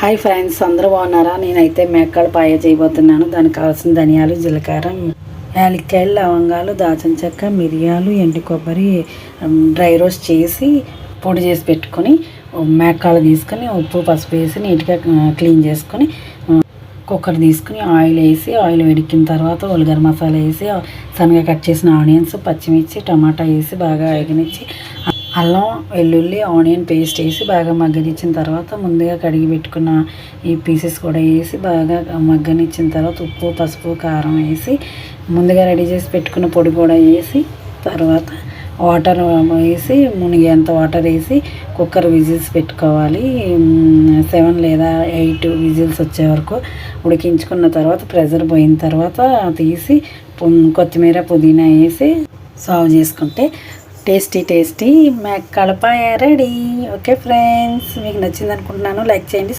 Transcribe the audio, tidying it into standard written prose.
Hi friends, అందరూ బాగున్నారా? నేనైతే మేకాల పాయ చేయబోతున్నాను. దానికి కావాల్సిన ధనియాలు, జీలకర్ర, యాలక్కాయలు, లవంగాలు, దాల్చిన చెక్క, మిరియాలు, ఎండు కొబ్బరి డ్రై రోస్ట్ చేసి పొడి చేసి పెట్టుకొని మేకాలు తీసుకొని ఉప్పు పసుపు వేసి నీట్గా క్లీన్ చేసుకొని కుక్కర్ తీసుకుని ఆయిల్ వేసి ఆయిల్ వేడెక్కిన తర్వాత ఉల్లిగడ్డ మసాలా వేసి సన్నగా కట్ చేసిన ఆనియన్స్, పచ్చిమిర్చి, టమాటా వేసి బాగా వేగనిచ్చి అల్లం, వెల్లుల్లి, ఆనియన్ పేస్ట్ వేసి బాగా మగ్గనిచ్చిన తర్వాత ముందుగా కడిగి పెట్టుకున్న ఈ పీసెస్ కూడా వేసి బాగా మగ్గనిచ్చిన తర్వాత ఉప్పు పసుపు కారం వేసి ముందుగా రెడీ చేసి పెట్టుకున్న పొడి కూడా వేసి తర్వాత వాటర్ వేసి మునిగేంత వాటర్ వేసి కుక్కర్ విజిల్స్ పెట్టుకోవాలి. 7 లేదా 8 విజిల్స్ వచ్చే వరకు ఉడికించుకున్న తర్వాత ప్రెషర్ పోయిన తర్వాత తీసి కొత్తిమీర, పుదీనా వేసి సర్వ్ చేసుకుంటే టేస్టీ మేకాల పాయ రెడీ. ఓకే ఫ్రెండ్స్, మీకు నచ్చింది అనుకుంటున్నాను. లైక్ చేయండి.